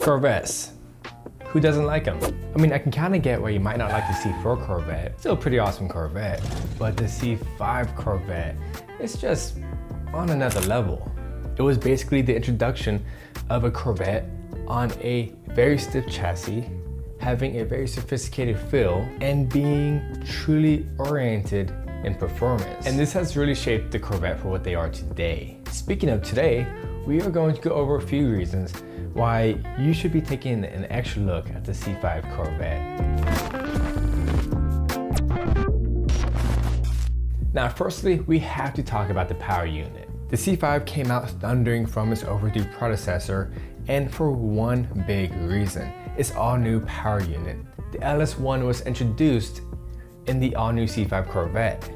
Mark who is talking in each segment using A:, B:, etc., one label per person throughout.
A: Corvettes. Who doesn't like them? I mean, I can kind of get why you might not like the C4 Corvette. Still a pretty awesome Corvette. But the C5 Corvette, it's just on another level. It was basically the introduction of a Corvette on a very stiff chassis, having a very sophisticated feel, and being truly oriented in performance. And this has really shaped the Corvette for what they are today. Speaking of today, we are going to go over a few reasons why you should be taking an extra look at the C5 Corvette. Now, firstly, we have to talk about the power unit. The C5 came out thundering from its overdue predecessor, and for one big reason, its all-new power unit. The LS1 was introduced in the all-new C5 Corvette.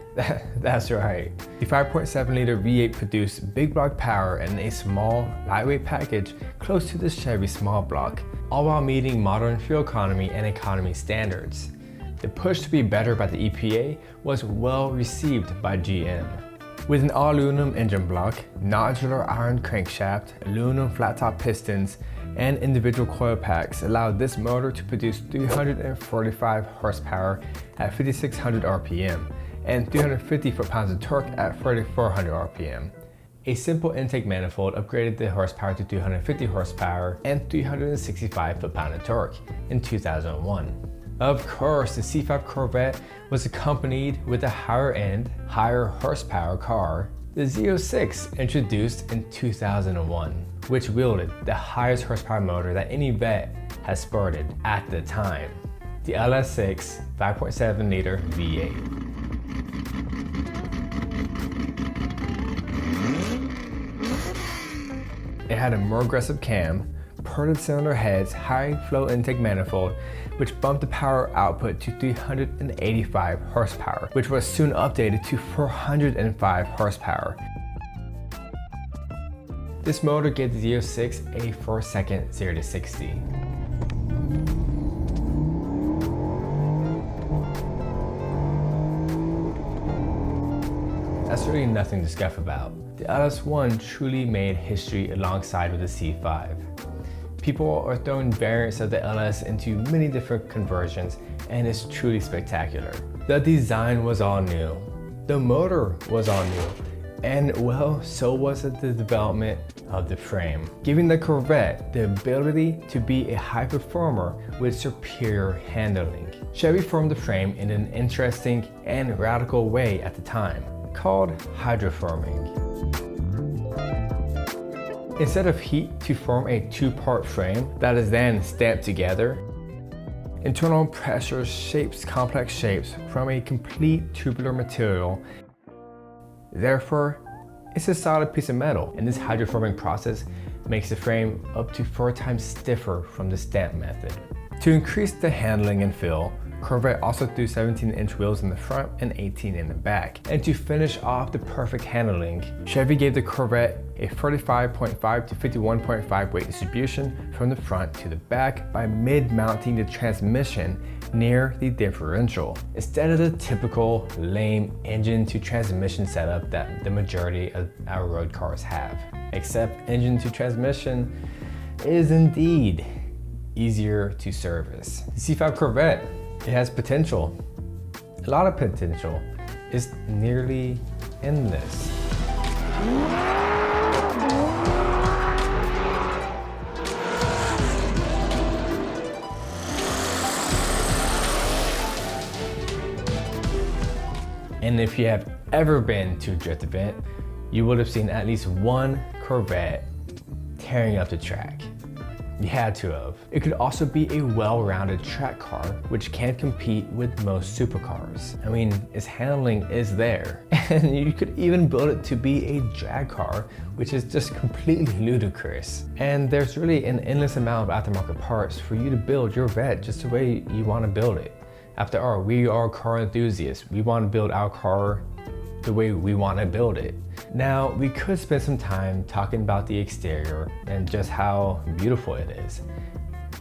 A: That's right. The 5.7-liter V8 produced big block power in a small, lightweight package close to the Chevy small block, all while meeting modern fuel economy and economy standards. The push to be better by the EPA was well received by GM. With an all-aluminum engine block, nodular iron crankshaft, aluminum flat-top pistons, and individual coil packs allowed this motor to produce 345 horsepower at 5,600 RPM and 350 foot-pounds of torque at 3,400 RPM. A simple intake manifold upgraded the horsepower to 250 horsepower and 365 foot-pound of torque in 2001. Of course, the C5 Corvette was accompanied with a higher-end, higher horsepower car, the Z06, introduced in 2001, which wielded the highest horsepower motor that any Vette has sported at the time, the LS6 5.7-liter V8. It had a more aggressive cam, ported cylinder heads, high flow intake manifold, which bumped the power output to 385 horsepower, which was soon updated to 405 horsepower. This motor gave the Z06 a 4-second 0 to 60. That's really nothing to scuff about. The LS1 truly made history alongside with the C5. People are throwing variants of the LS into many different conversions, and it's truly spectacular. The design was all new. The motor was all new. And well, so was the development of the frame, giving the Corvette the ability to be a high performer with superior handling. Chevy formed the frame in an interesting and radical way at the time, called hydroforming. Instead of heat to form a two-part frame that is then stamped together, internal pressure shapes complex shapes from a complete tubular material. Therefore, it's a solid piece of metal, and this hydroforming process makes the frame up to 4 times stiffer from the stamp method. To increase the handling and feel, Corvette also threw 17-inch wheels in the front and 18 in the back. And to finish off the perfect handling, Chevy gave the Corvette a 45.5 to 51.5 weight distribution from the front to the back by mid-mounting the transmission near the differential, instead of the typical lame engine to transmission setup that the majority of our road cars have. Except engine to transmission is indeed easier to service. The C5 Corvette, it has potential, a lot of potential. It's nearly endless. And if you have ever been to a drift event, you would have seen at least one Corvette tearing up the track. You had to have. It could also be a well-rounded track car, which can compete with most supercars. I mean, its handling is there. And you could even build it to be a drag car, which is just completely ludicrous. And there's really an endless amount of aftermarket parts for you to build your Vette just the way you want to build it. After all, we are car enthusiasts. We want to build our car the way we want to build it. Now, we could spend some time talking about the exterior and just how beautiful it is.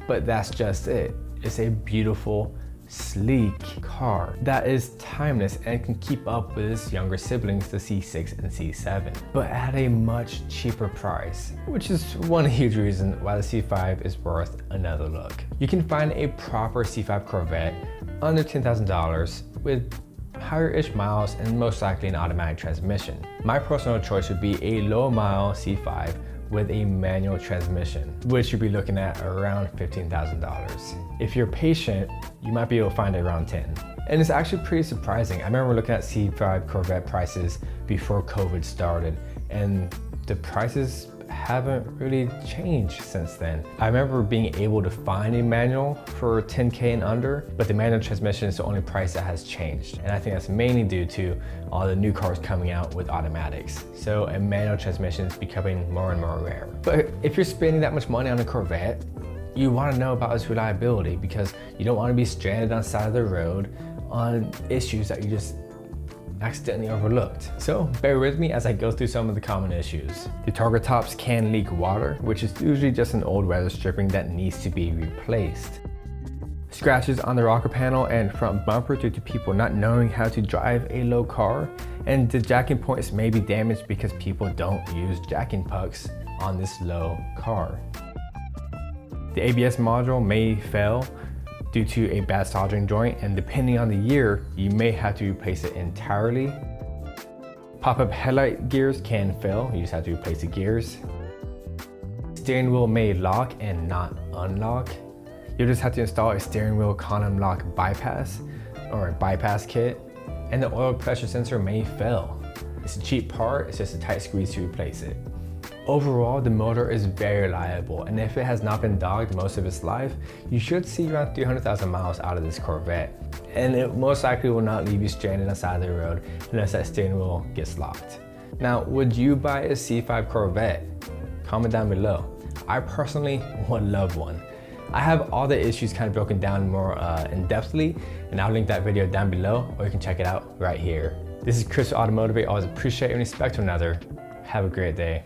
A: But that's just it. It's a beautiful sleek car that is timeless and can keep up with its younger siblings, the C6 and C7, but at a much cheaper price, which is one huge reason why the C5 is worth another look. You can find a proper C5 Corvette under $10,000 with higher-ish miles and most likely an automatic transmission. My personal choice would be a low-mile C5 with a manual transmission, which you'd be looking at around $15,000. If you're patient, you might be able to find it around 10. And it's actually pretty surprising. I remember looking at C5 Corvette prices before COVID started, and the prices haven't really changed since then. I remember being able to find a manual for $10K and under, but the manual transmission is the only price that has changed. And I think that's mainly due to all the new cars coming out with automatics. So a manual transmission is becoming more and more rare. But if you're spending that much money on a Corvette, you want to know about its reliability, because you don't want to be stranded on the side of the road on issues that you just accidentally overlooked. So bear with me as I go through some of the common issues. The targa tops can leak water, which is usually just an old weather stripping that needs to be replaced. Scratches on the rocker panel and front bumper due to people not knowing how to drive a low car, and the jacking points may be damaged because people don't use jacking pucks on this low car. The ABS module may fail due to a bad soldering joint, and depending on the year, you may have to replace it entirely. Pop-up headlight gears can fail, you just have to replace the gears. Steering wheel may lock and not unlock. You'll just have to install a steering wheel condom lock bypass or a bypass kit, and the oil pressure sensor may fail. It's a cheap part, it's just a tight squeeze to replace it. Overall, the motor is very reliable, and if it has not been dogged most of its life, you should see around 300,000 miles out of this Corvette. And it most likely will not leave you stranded on the side of the road unless that steering wheel gets locked. Now, would you buy a C5 Corvette? Comment down below. I personally would love one. I have all the issues kind of broken down more in-depthly, and I'll link that video down below, or you can check it out right here. This is Chris with AutoMotivate. Always appreciate and respect one another. Have a great day.